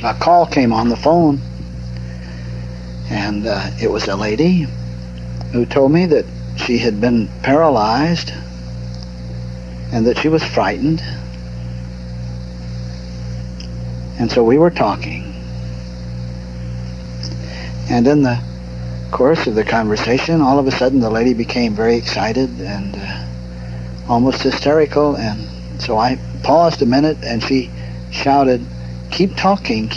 a call came on the phone, and it was a lady who told me that she had been paralyzed and that she was frightened. And so we were talking. And in the course of the conversation, all of a sudden the lady became very excited and almost hysterical. And so I paused a minute, and she shouted, keep talking,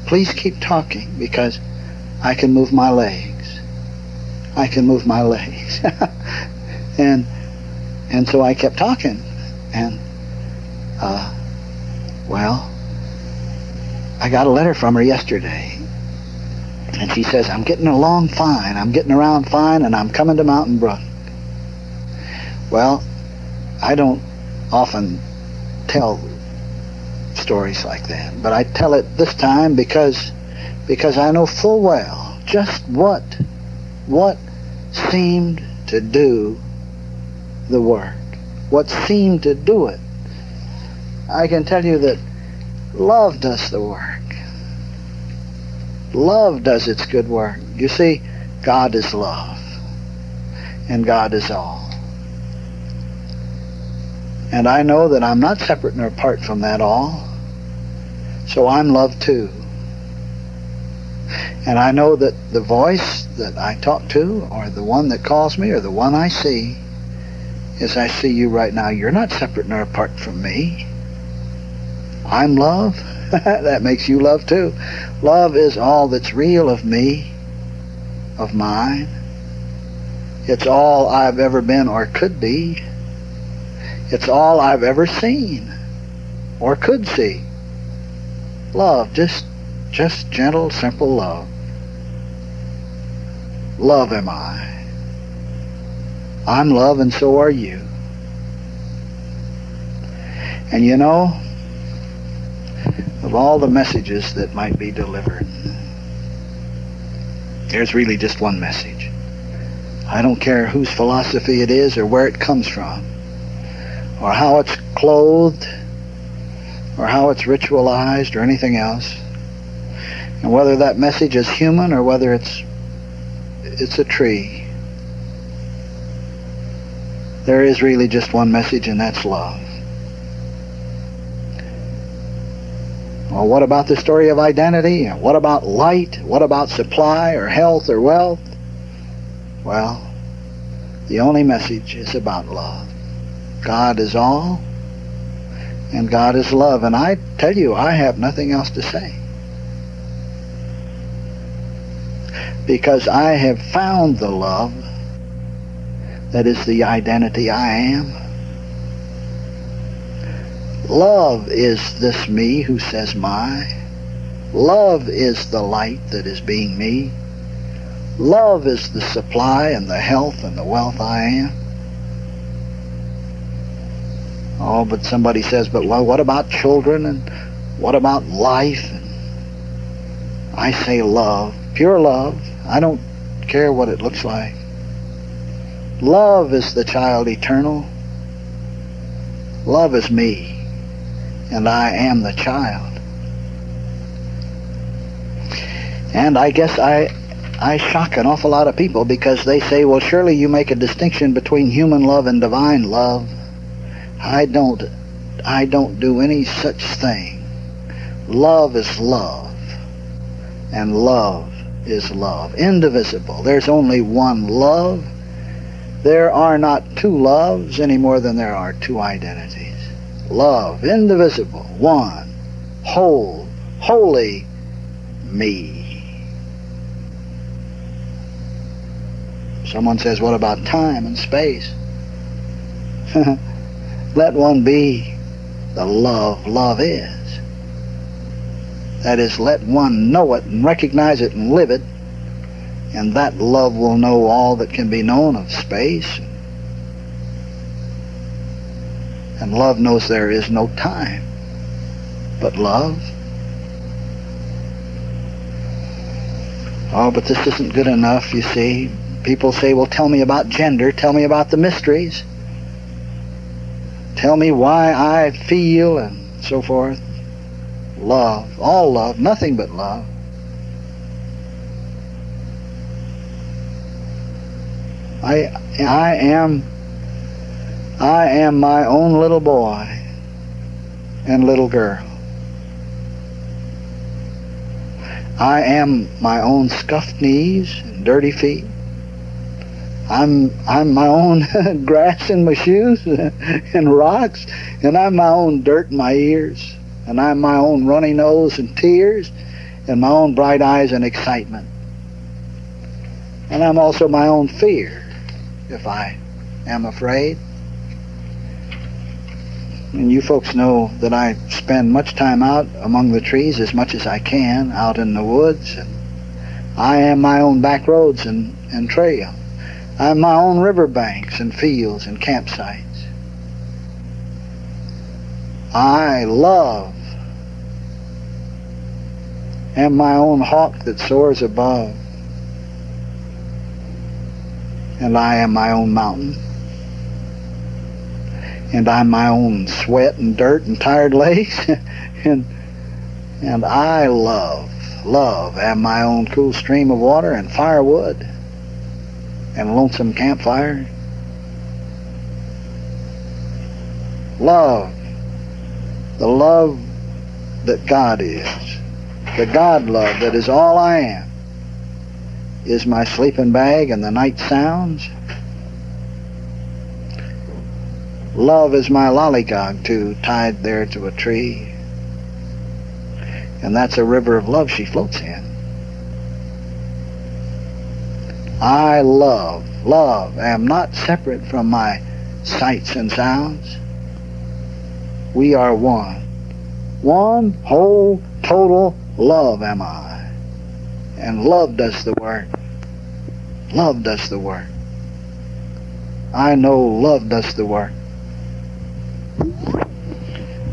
please keep talking, because I can move my legs. I can move my legs. and so I kept talking, and well, I got a letter from her yesterday, and she says, I'm getting along fine, I'm getting around fine, and I'm coming to Mountain Brook. Well, I don't often tell stories like that, but I tell it this time because I know full well just what seemed to do the work, what seemed to do it. I can tell you that love does the work. Love does its good work. You see, God is love, and God is all. And I know that I'm not separate nor apart from that all, so I'm love too. And I know that the voice that I talk to, or the one that calls me, or the one I see, as I see you right now, you're not separate nor apart from me. I'm love. That makes you love too. Love is all that's real of me, of mine. It's all I've ever been or could be. It's all I've ever seen or could see. Love, just gentle, simple love. Love am I. I'm love, and so are you. And you know, of all the messages that might be delivered, there's really just one message. I don't care whose philosophy it is or where it comes from, or how it's clothed, or how it's ritualized, or anything else. And whether that message is human or whether it's a tree, there is really just one message, and that's love. Well, what about the story of identity? What about light? What about supply or health or wealth? Well, the only message is about love. God is all, and God is love. And I tell you, I have nothing else to say, because I have found the love that is the identity I am. Love is this me who says my. Love is the light that is being me. Love is the supply and the health and the wealth I am. Oh, but somebody says, but well, what about children, and what about life? And I say love, pure love. I don't care what it looks like. Love is the child eternal. Love is me, and I am the child. And I guess I shock an awful lot of people, because they say, well, surely you make a distinction between human love and divine love. I don't do any such thing. Love is love, and love is love, indivisible. There's only one love. There are not two loves any more than there are two identities. Love, indivisible, one, whole, holy, me. Someone says, what about time and space? Let one be the love is. That is, let one know it and recognize it and live it, and that love will know all that can be known of space. And love knows there is no time but love. Oh, but this isn't good enough, you see. People say, well, tell me about gender, tell me about the mysteries, tell me why I feel, and so forth. love, all love, nothing but love. I am my own little boy and little girl. I am my own scuffed knees and dirty feet. I'm my own grass in my shoes and rocks, and I'm my own dirt in my ears, and I'm my own runny nose and tears, and my own bright eyes and excitement. And I'm also my own fear, if I am afraid. And you folks know that I spend much time out among the trees, as much as I can, out in the woods. And I am my own back roads and trail. I'm my own river banks and fields and campsites. I love am my own hawk that soars above. And I am my own mountain. And I'm my own sweat and dirt and tired legs. and I love am my own cool stream of water and firewood and lonesome campfire. Love, the love that God is, the God love that is all I am, is my sleeping bag and the night sounds. Love is my lollygog, too, tied there to a tree. And that's a river of love she floats in. I love, am not separate from my sights and sounds. We are one. One whole, total love am I. And love does the work. Love does the work. I know love does the work.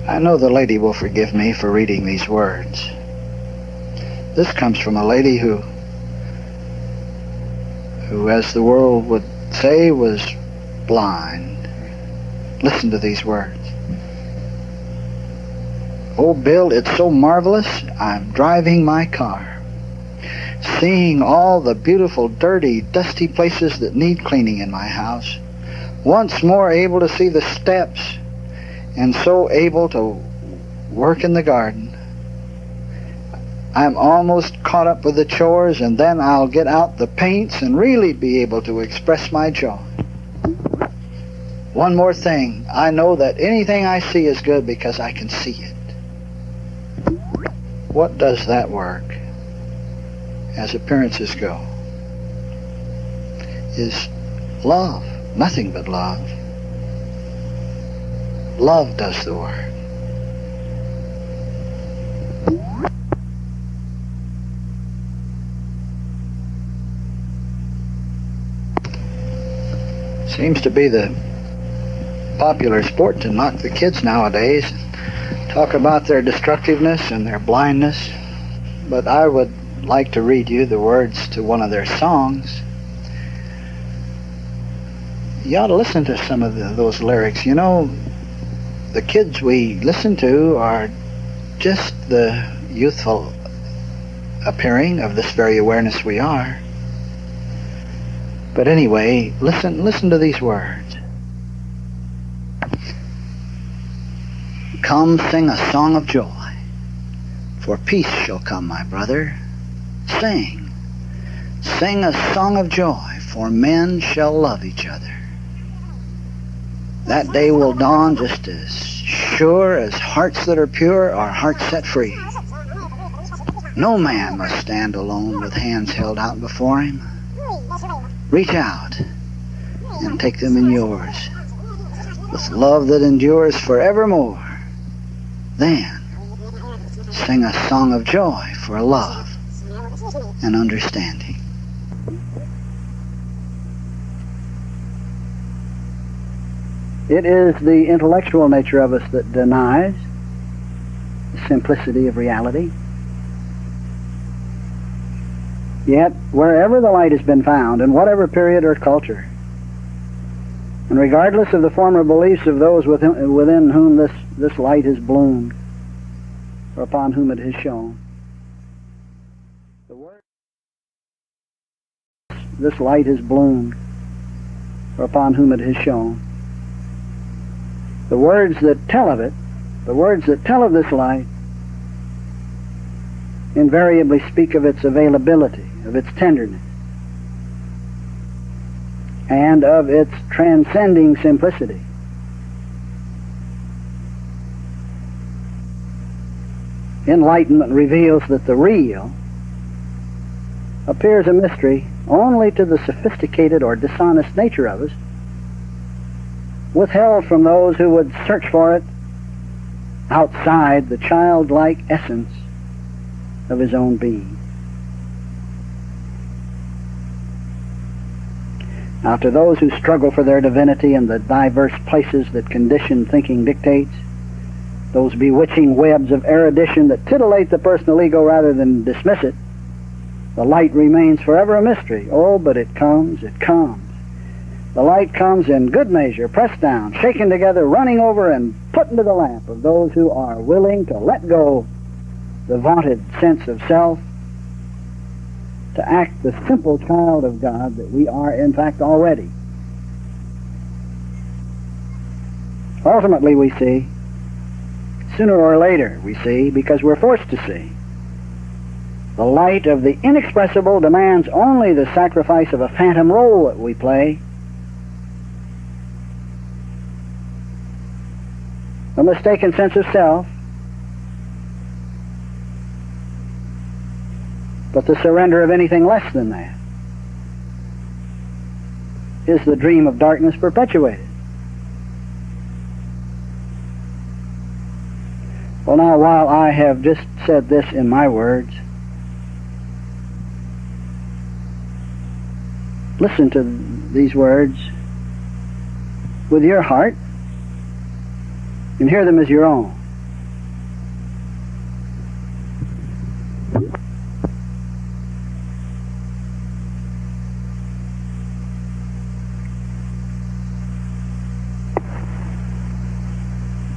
I know the lady will forgive me for reading these words. This comes from a lady who, as the world would say, was blind. Listen to these words. Oh, Bill, it's so marvelous. I'm driving my car, seeing all the beautiful, dirty, dusty places that need cleaning in my house. Once more able to see the steps, and so able to work in the garden. I'm almost caught up with the chores, and then I'll get out the paints and really be able to express my joy. One more thing. I know that anything I see is good because I can see it. What does that work, as appearances go? Is love. Nothing but love. Love does the work. Seems to be the popular sport to knock the kids nowadays, talk about their destructiveness and their blindness. But I would like to read you the words to one of their songs. You ought to listen to some of those lyrics. You know, the kids we listen to are just the youthful appearing of this very awareness we are. But anyway, listen to these words. Come sing a song of joy, for peace shall come, my brother. Sing a song of joy, for men shall love each other. That day will dawn just as sure as hearts that are pure are hearts set free. No man must stand alone with hands held out before him. Reach out and take them in yours with love that endures forevermore. Then sing a song of joy for love and understanding. It is the intellectual nature of us that denies the simplicity of reality. Yet, wherever the light has been found, in whatever period or culture, and regardless of the former beliefs of those within whom this light has bloomed, or upon whom it has shone. The word, this light has bloomed, or upon whom it has shone. The words that tell of it, the words that tell of this light, invariably speak of its availability, of its tenderness, and of its transcending simplicity. Enlightenment reveals that the real appears a mystery only to the sophisticated or dishonest nature of us, withheld from those who would search for it outside the childlike essence of his own being. Now, to those who struggle for their divinity in the diverse places that conditioned thinking dictates, those bewitching webs of erudition that titillate the personal ego rather than dismiss it, the light remains forever a mystery. Oh, but it comes, it comes. The light comes in good measure, pressed down, shaken together, running over, and put into the lap of those who are willing to let go the vaunted sense of self, to act the simple child of God that we are in fact already. Ultimately we see, sooner or later we see, because we're forced to see, the light of the inexpressible demands only the sacrifice of a phantom role that we play, a mistaken sense of self, but the surrender of anything less than that is the dream of darkness perpetuated. Well, now, while I have just said this in my words, listen to these words with your heart and hear them as your own.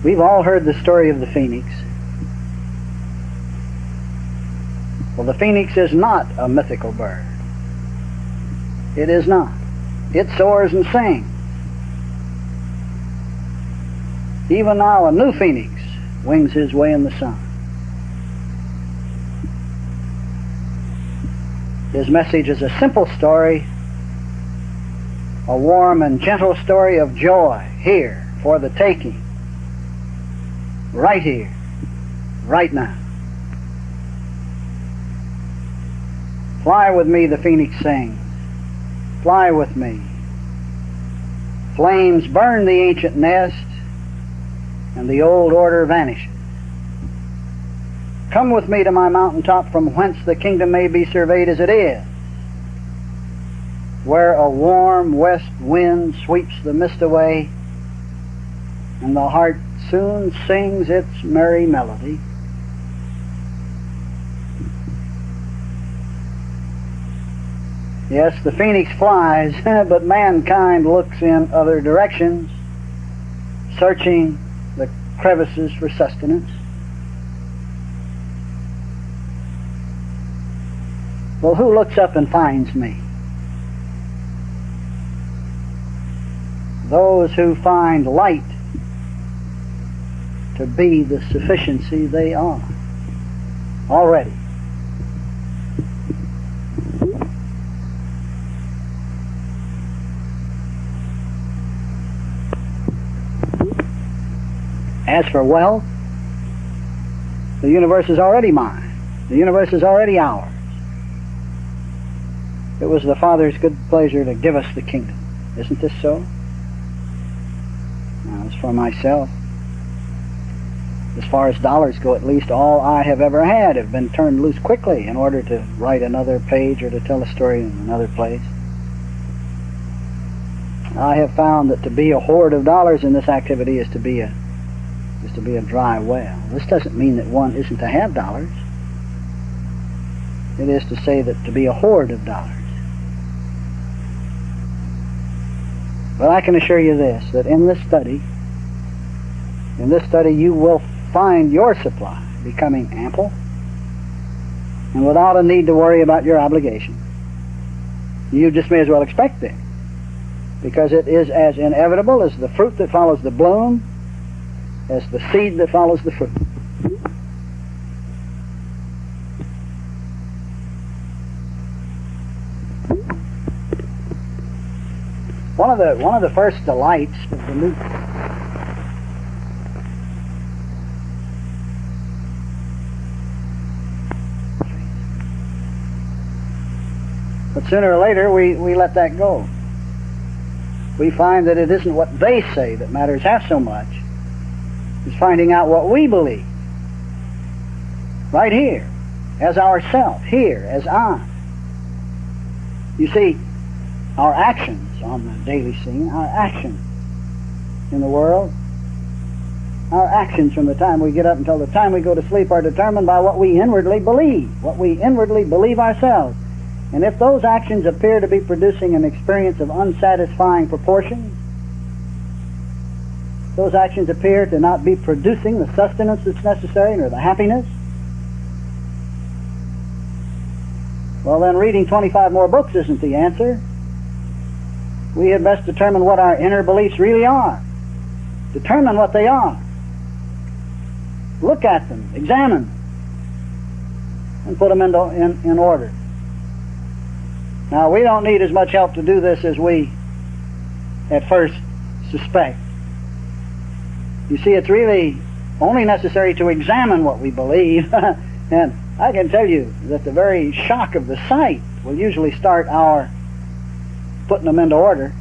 We've all heard the story of the phoenix. Well, the phoenix is not a mythical bird. It is not. It soars and sings. Even now, a new phoenix wings his way in the sun. His message is a simple story, a warm and gentle story of joy here for the taking, right here, right now. Fly with me, the phoenix sings. Fly with me. Flames burn the ancient nest, and the old order vanishes. Come with me to my mountaintop, from whence the kingdom may be surveyed as it is, where a warm west wind sweeps the mist away, and the heart soon sings its merry melody. Yes, the phoenix flies, but mankind looks in other directions, searching the crevices for sustenance. Well, who looks up and finds me? Those who find light to be the sufficiency they are already. As for wealth, the universe is already mine. The universe is already ours. It was the Father's good pleasure to give us the kingdom. Isn't this so? Now, as for myself, as far as dollars go, at least all I have ever had have been turned loose quickly in order to write another page or to tell a story in another place. I have found that to be a hoard of dollars in this activity is to be a dry well. This doesn't mean that one isn't to have dollars. It is to say that to be a hoard of dollars. But I can assure you this, that in this study you will find your supply, becoming ample, and without a need to worry about your obligation. You just may as well expect it, because it is as inevitable as the fruit that follows the bloom, as the seed that follows the fruit. One of the first delights of the New But sooner or later we let that go. We find that it isn't what they say that matters half so much. It's finding out what we believe. Right here, as ourself, here, as I. You see, our actions on the daily scene, our actions in the world, our actions from the time we get up until the time we go to sleep are determined by what we inwardly believe, ourselves. And if those actions appear to be producing an experience of unsatisfying proportions, those actions appear to not be producing the sustenance that's necessary nor the happiness, well then reading 25 more books isn't the answer. We had best determine what our inner beliefs really are. Determine what they are. Look at them, examine them, and put them in order. Now, we don't need as much help to do this as we at first suspect. You see, it's really only necessary to examine what we believe. And I can tell you that the very shock of the sight will usually start our putting them into order.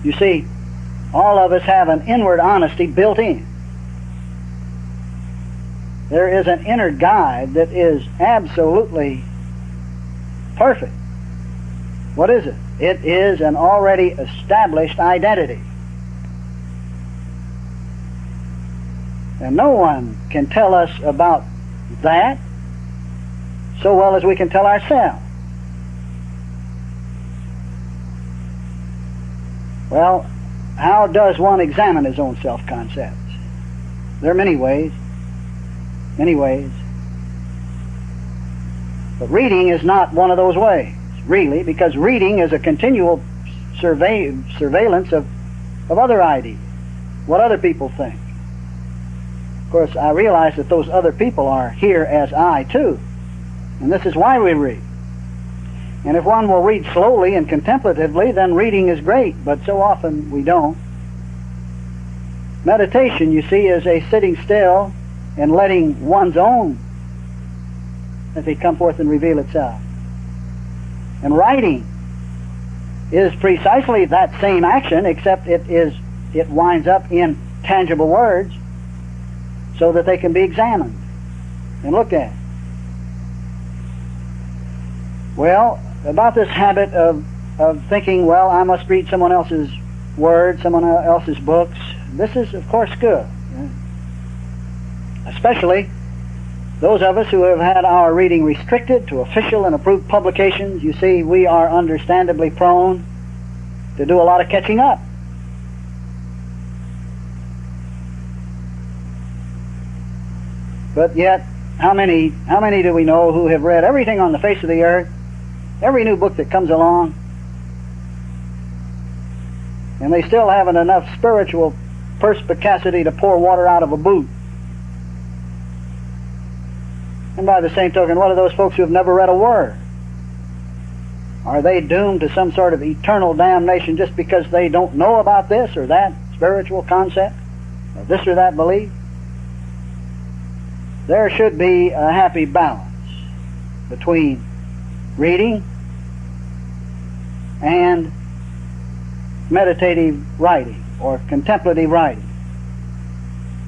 You see, all of us have an inward honesty built in. There is an inner guide that is absolutely perfect. What is it? It is an already established identity. And no one can tell us about that so well as we can tell ourselves. Well, how does one examine his own self-concepts? There are many ways. Many ways. But reading is not one of those ways, really, because reading is a continual surveillance of other ideas, what other people think. Of course, I realize that those other people are here as I, too. And this is why we read. And if one will read slowly and contemplatively, then reading is great, but so often we don't. Meditation, you see, is a sitting still and letting one's own entity come forth and reveal itself. And writing is precisely that same action, except it winds up in tangible words so that they can be examined and looked at. Well, about this habit of thinking, well, I must read someone else's words, someone else's books, this is, of course, good. Especially those of us who have had our reading restricted to official and approved publications. You see, we are understandably prone to do a lot of catching up. But yet, how many do we know who have read everything on the face of the earth, every new book that comes along, and they still haven't enough spiritual perspicacity to pour water out of a boot? And by the same token, what are those folks who have never read a word? Are they doomed to some sort of eternal damnation just because they don't know about this or that spiritual concept, or this or that belief? There should be a happy balance between reading and meditative writing or contemplative writing,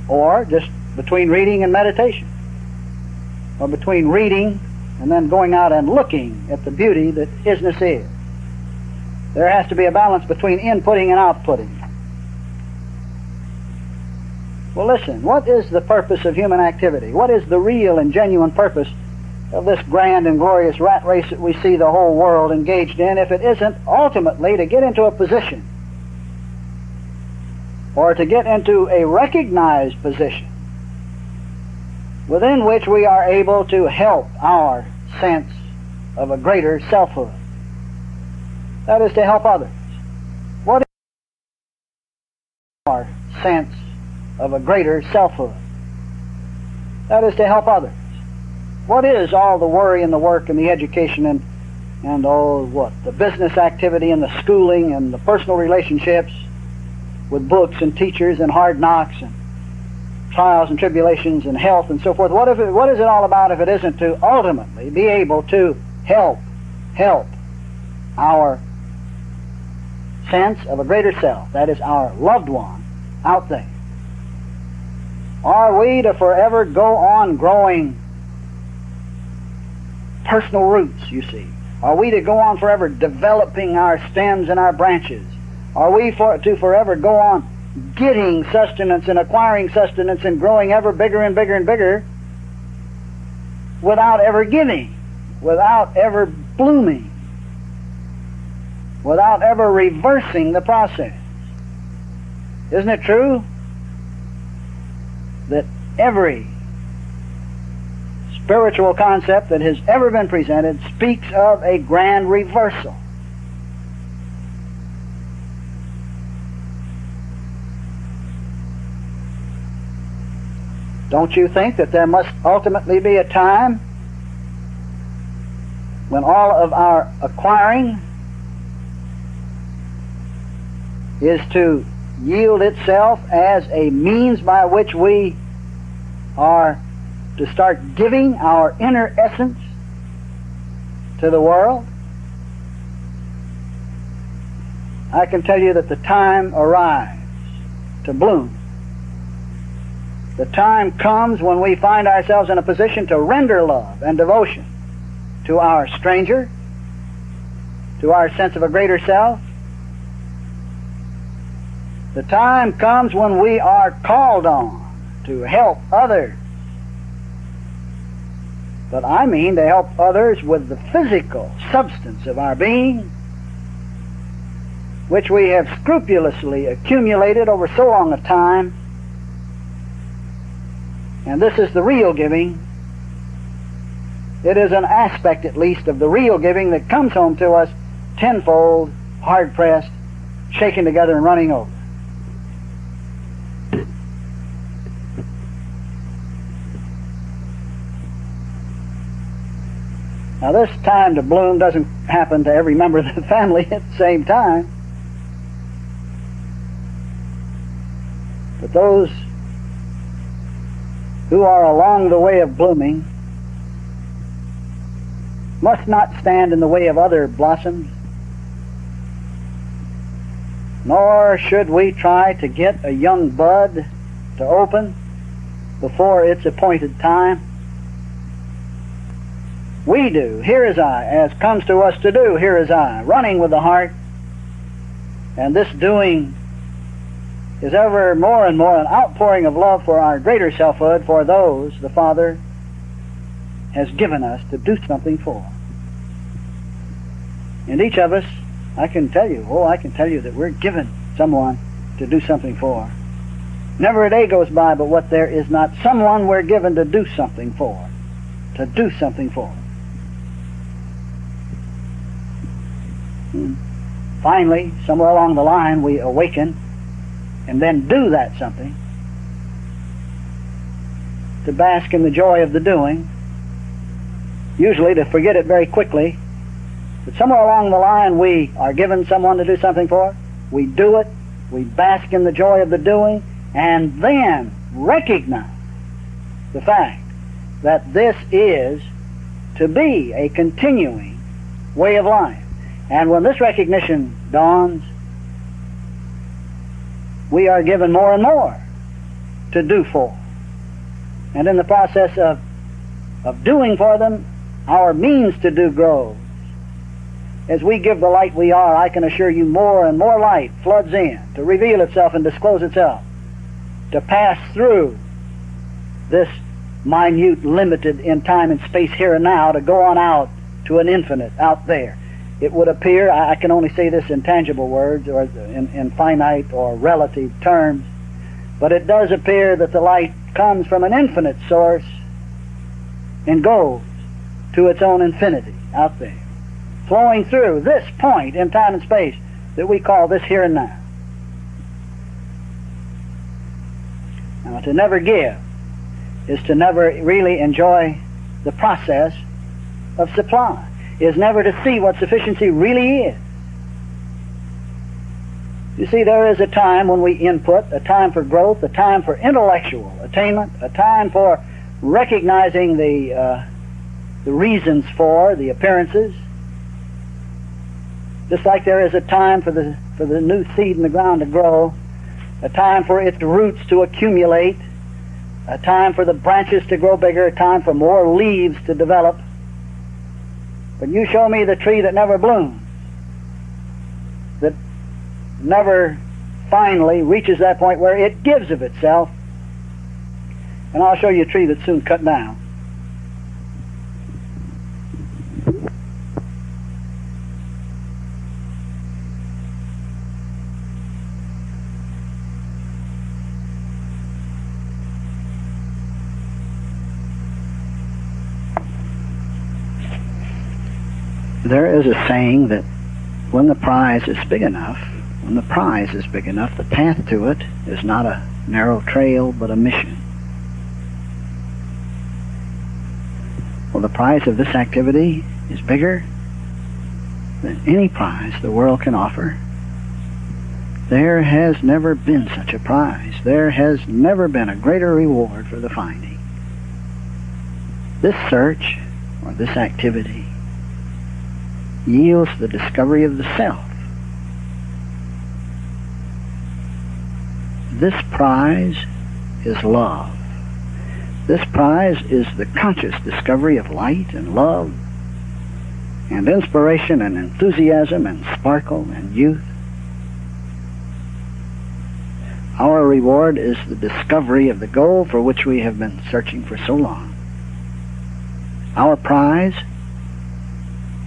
or just between reading and meditation, or between reading and then going out and looking at the beauty that isness is. There has to be a balance between inputting and outputting. Well, listen, what is the purpose of human activity? What is the real and genuine purpose of this grand and glorious rat race that we see the whole world engaged in, if it isn't ultimately to get into a position, or to get into a recognized position within which we are able to help our sense of a greater selfhood. That is to help others. What is our sense of a greater selfhood? That is to help others. What is all the worry and the work and the education and the business activity and the schooling and the personal relationships with books and teachers and hard knocks and trials and tribulations and health and so forth? What is it all about if it isn't to ultimately be able to help our sense of a greater self, that is our loved one out there? Are we to forever go on growing personal roots, you see? Are we to go on forever developing our stems and our branches? Are we to forever go on getting sustenance and acquiring sustenance and growing ever bigger and bigger and bigger without ever giving, without ever blooming, without ever reversing the process? Isn't it true that every spiritual concept that has ever been presented speaks of a grand reversal? Don't you think that there must ultimately be a time when all of our acquiring is to yield itself as a means by which we are to start giving our inner essence to the world? I can tell you that the time arrives to bloom. The time comes when we find ourselves in a position to render love and devotion to our stranger, to our sense of a greater self. The time comes when we are called on to help others. But I mean to help others with the physical substance of our being, which we have scrupulously accumulated over so long a time. And this is the real giving. It is an aspect, at least, of the real giving that comes home to us tenfold, hard-pressed, shaken together and running over. Now, this time to bloom doesn't happen to every member of the family at the same time. But those who are along the way of blooming must not stand in the way of other blossoms, nor should we try to get a young bud to open before its appointed time. We do, here is I, as comes to us to do, here is I, running with the heart. And this doing is ever more and more an outpouring of love for our greater selfhood, for those the Father has given us to do something for. And each of us, I can tell you that we're given someone to do something for. Never a day goes by but what there is not someone we're given to do something for. To do something for. Finally, somewhere along the line, we awaken and then do that something to bask in the joy of the doing, usually to forget it very quickly. But somewhere along the line we are given someone to do something for, we do it, we bask in the joy of the doing, and then recognize the fact that this is to be a continuing way of life. And when this recognition dawns, we are given more and more to do for. And in the process of doing for them, our means to do grows. As we give the light we are, I can assure you more and more light floods in to reveal itself and disclose itself, to pass through this minute, limited in time and space here and now, to go on out to an infinite out there. It would appear, I can only say this in tangible words or in finite or relative terms, but it does appear that the light comes from an infinite source and goes to its own infinity out there, flowing through this point in time and space that we call this here and now. Now, to never give is to never really enjoy the process of supply, is never to see what sufficiency really is. You see, there is a time when we input, a time for growth, a time for intellectual attainment, a time for recognizing the reasons for the appearances. Just like there is a time for the new seed in the ground to grow, a time for its roots to accumulate, a time for the branches to grow bigger, a time for more leaves to develop. But you show me the tree that never blooms, that never finally reaches that point where it gives of itself, and I'll show you a tree that's soon cut down. There is a saying that when the prize is big enough, the path to it is not a narrow trail, but a mission. Well, the prize of this activity is bigger than any prize the world can offer. There has never been such a prize. There has never been a greater reward for the finding. This search, or this activity, yields the discovery of the self. This prize is love. This prize is the conscious discovery of light and love and inspiration and enthusiasm and sparkle and youth. Our reward is the discovery of the goal for which we have been searching for so long. Our prize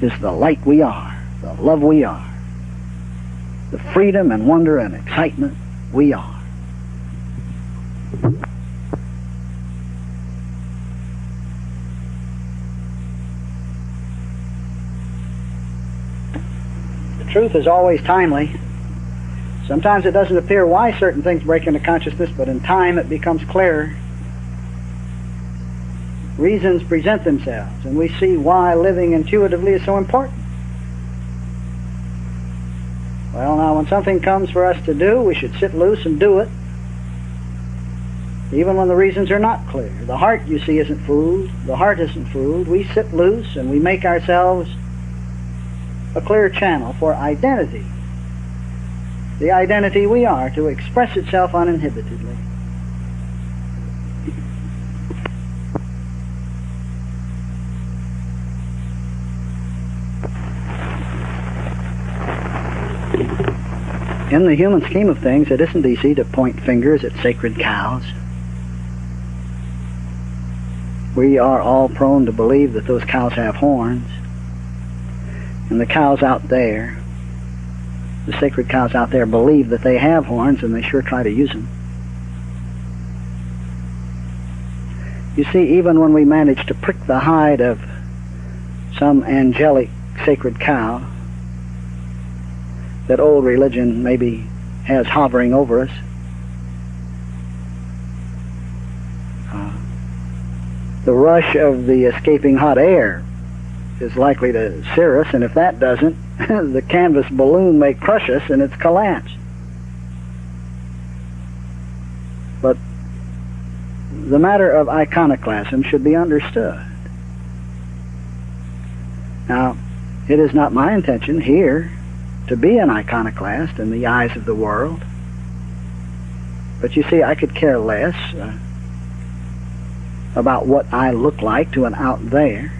is the light we are, the love we are, the freedom and wonder and excitement we are. The truth is always timely. Sometimes it doesn't appear why certain things break into consciousness, but in time it becomes clearer. Reasons present themselves, and we see why living intuitively is so important. Well, now, when something comes for us to do, we should sit loose and do it, even when the reasons are not clear. The heart, you see, isn't fooled. The heart isn't fooled. We sit loose and we make ourselves a clear channel for identity. The identity we are, to express itself uninhibitedly. In the human scheme of things, it isn't easy to point fingers at sacred cows. We are all prone to believe that those cows have horns. And the cows out there, the sacred cows out there, believe that they have horns, and they sure try to use them. You see, even when we manage to prick the hide of some angelic sacred cow that old religion maybe has hovering over us, the rush of the escaping hot air is likely to sear us, and if that doesn't, the canvas balloon may crush us in its collapse. But the matter of iconoclasm should be understood. Now, it is not my intention here to be an iconoclast in the eyes of the world. But you see, I could care less about what I look like to an out there.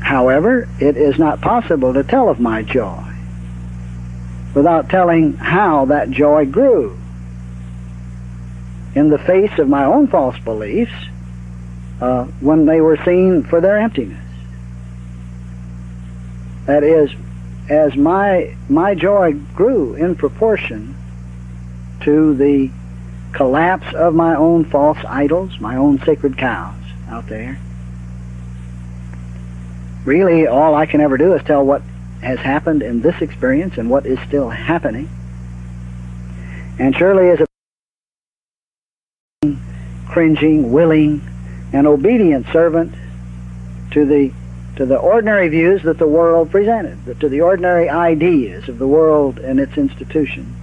However, it is not possible to tell of my joy without telling how that joy grew in the face of my own false beliefs when they were seen for their emptiness. That is, as my joy grew in proportion to the collapse of my own false idols, my own sacred cows out there. Really, all I can ever do is tell what has happened in this experience and what is still happening. And surely as a cringing, willing, and obedient servant to the ordinary views that the world presented, to the ordinary ideas of the world and its institutions.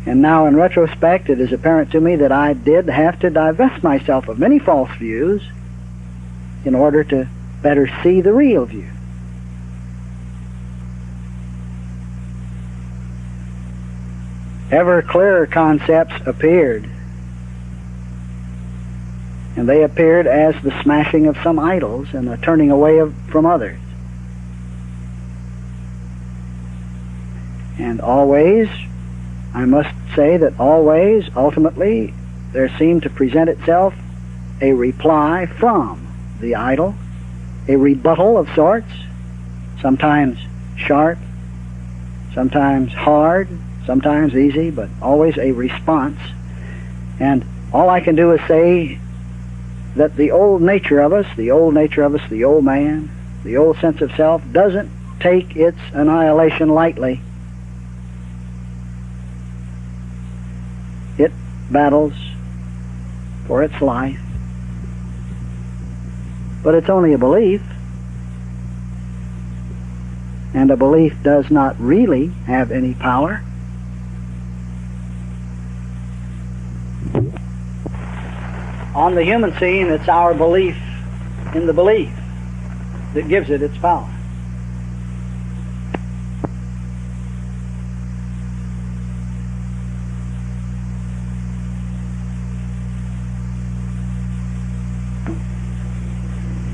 And now in retrospect it is apparent to me that I did have to divest myself of many false views in order to better see the real view. Ever clearer concepts appeared, and they appeared as the smashing of some idols and the turning away from others. And always, I must say that always, ultimately, there seemed to present itself a reply from the idol, a rebuttal of sorts, sometimes sharp, sometimes hard, sometimes easy, but always a response. And all I can do is say that the old nature of us, the old man, the old sense of self, doesn't take its annihilation lightly. It battles for its life. But it's only a belief. And a belief does not really have any power. On the human scene, it's our belief in the belief that gives it its power.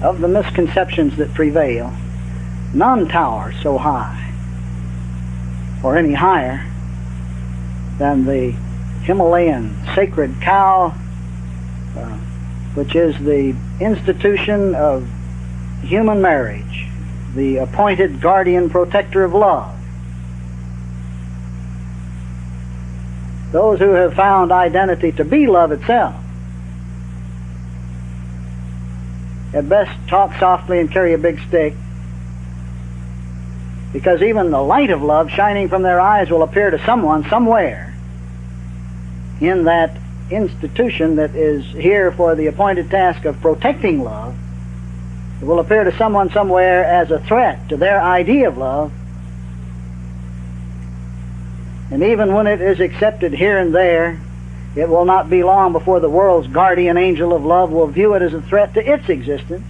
Of the misconceptions that prevail, none tower so high, or any higher, than the Himalayan sacred cow, which is the institution of human marriage, the appointed guardian protector of love. Those who have found identity to be love itself had best talk softly and carry a big stick, because even the light of love shining from their eyes will appear to someone somewhere in that institution that is here for the appointed task of protecting love. It will appear to someone somewhere as a threat to their idea of love. And even when it is accepted here and there, it will not be long before the world's guardian angel of love will view it as a threat to its existence.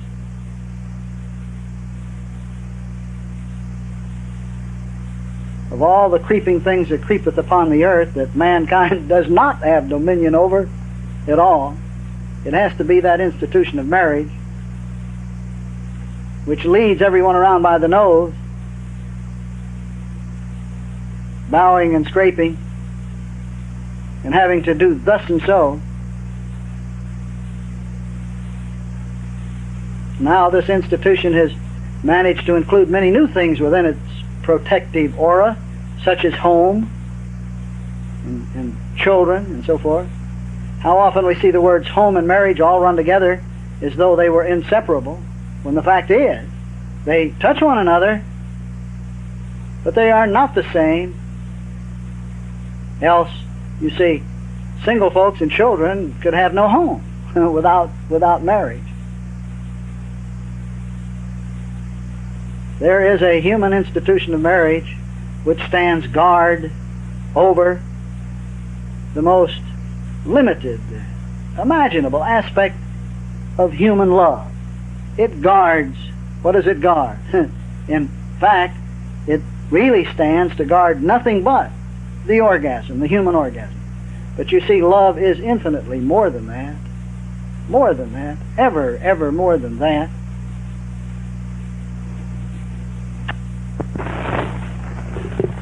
Of all the creeping things that creepeth upon the earth that mankind does not have dominion over at all, it has to be that institution of marriage, which leads everyone around by the nose, bowing and scraping, and having to do thus and so. Now this institution has managed to include many new things within its protective aura, such as home and children and so forth. How often we see the words home and marriage all run together as though they were inseparable, when the fact is they touch one another, but they are not the same. Else, you see, single folks and children could have no home without marriage. There is a human institution of marriage which stands guard over the most limited, imaginable aspect of human love. It guards, what does it guard? In fact, it really stands to guard nothing but the orgasm, the human orgasm. But you see, love is infinitely more than that. More than that. Ever more than that.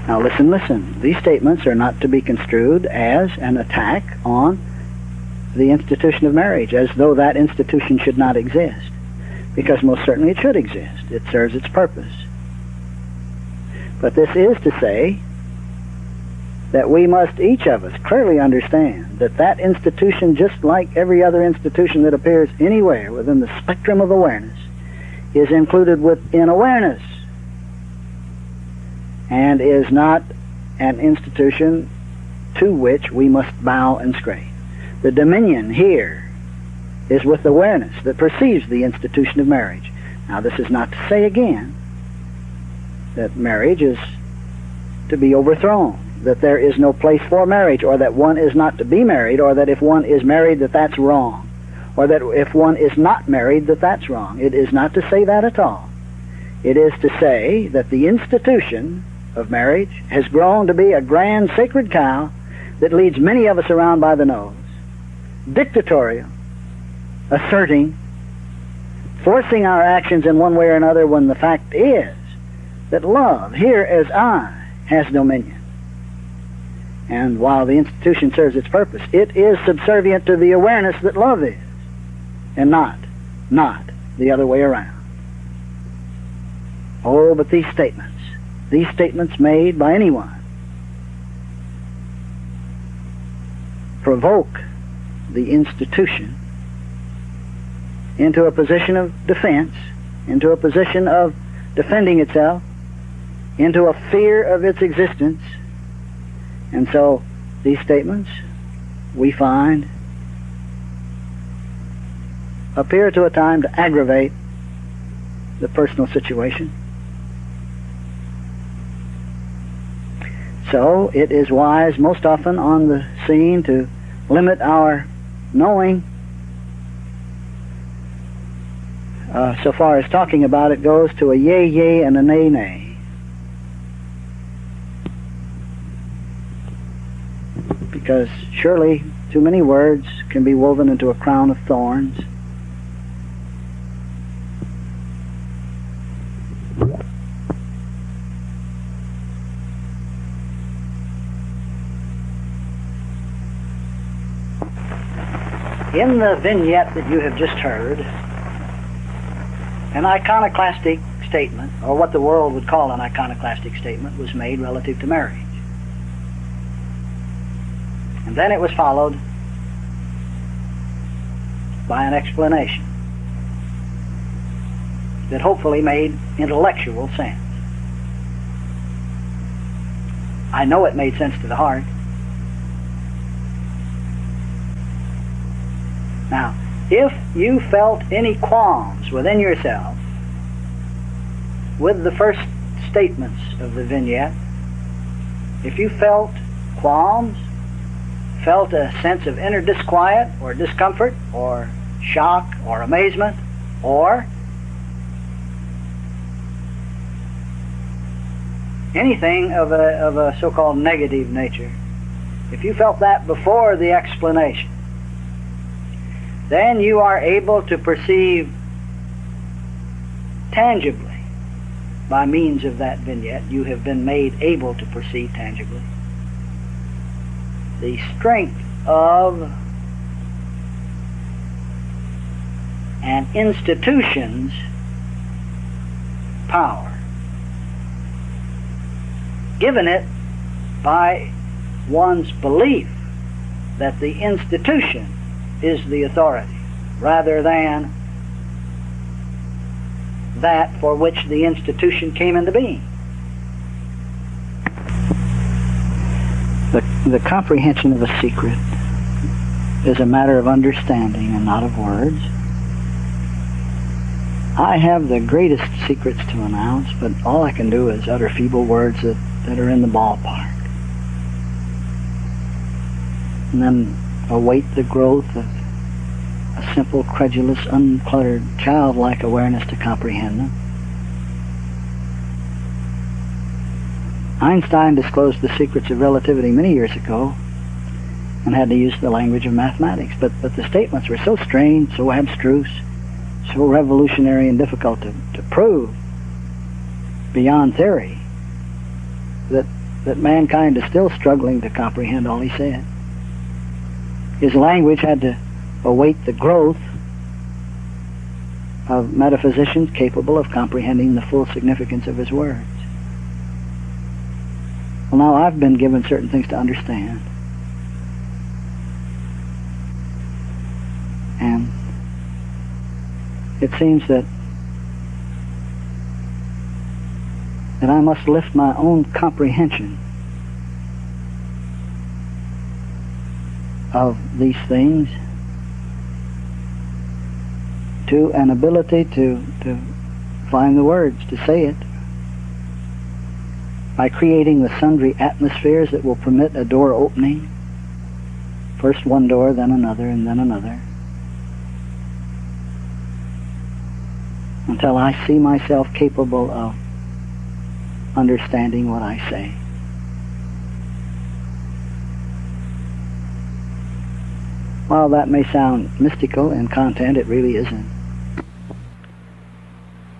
Now listen. These statements are not to be construed as an attack on the institution of marriage, as though that institution should not exist. Because most certainly it should exist. It serves its purpose. But this is to say that we must, each of us, clearly understand that that institution, just like every other institution that appears anywhere within the spectrum of awareness, is included within awareness and is not an institution to which we must bow and scrape. The dominion here is with awareness that perceives the institution of marriage. Now, this is not to say again that marriage is to be overthrown, that there is no place for marriage, or that one is not to be married, or that if one is married that that's wrong, or that if one is not married that that's wrong. It is not to say that at all. It is to say that the institution of marriage has grown to be a grand sacred cow that leads many of us around by the nose, dictatorial, asserting, forcing our actions in one way or another, when the fact is that love, here as I, has dominion. And while the institution serves its purpose, it is subservient to the awareness that love is, and not the other way around. Oh, but these statements made by anyone, provoke the institution into a position of defense, into a position of defending itself, into a fear of its existence. And so these statements, we find, appear to a time to aggravate the personal situation. So it is wise most often on the scene to limit our knowing, so far as talking about it goes, to a yea, yea, and a nay, nay. Because surely too many words can be woven into a crown of thorns. In the vignette that you have just heard, an iconoclastic statement, or what the world would call an iconoclastic statement, was made relative to marriage. And then it was followed by an explanation that hopefully made intellectual sense. I know it made sense to the heart. Now, if you felt any qualms within yourself with the first statements of the vignette, if you felt qualms, felt a sense of inner disquiet or discomfort or shock or amazement or anything of a so-called negative nature, if you felt that before the explanation, then you are able to perceive tangibly, by means of that vignette, you have been made able to perceive tangibly the strength of an institution's power, given it by one's belief that the institution is the authority, rather than that for which the institution came into being. The comprehension of a secret is a matter of understanding and not of words. I have the greatest secrets to announce, but all I can do is utter feeble words that are in the ballpark, and then await the growth of a simple, credulous, uncluttered, childlike awareness to comprehend them. Einstein disclosed the secrets of relativity many years ago and had to use the language of mathematics, but the statements were so strange, so abstruse, so revolutionary and difficult to prove beyond theory that mankind is still struggling to comprehend all he said. His language had to await the growth of metaphysicians capable of comprehending the full significance of his words. Well, now I've been given certain things to understand. And it seems that I must lift my own comprehension of these things to an ability to find the words to say it, by creating the sundry atmospheres that will permit a door opening, first one door, then another, and then another, until I see myself capable of understanding what I say. While that may sound mystical in content, it really isn't.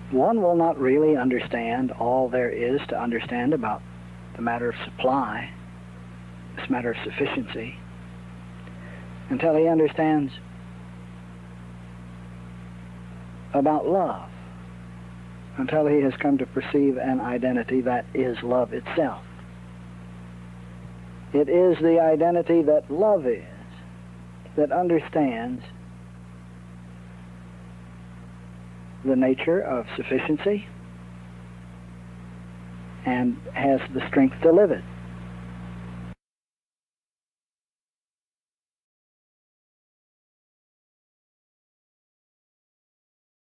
One will not really understand all there is to understand about the matter of supply, this matter of sufficiency, until he understands about love, until he has come to perceive an identity that is love itself. It is the identity that love is that understands the nature of sufficiency and has the strength to live it.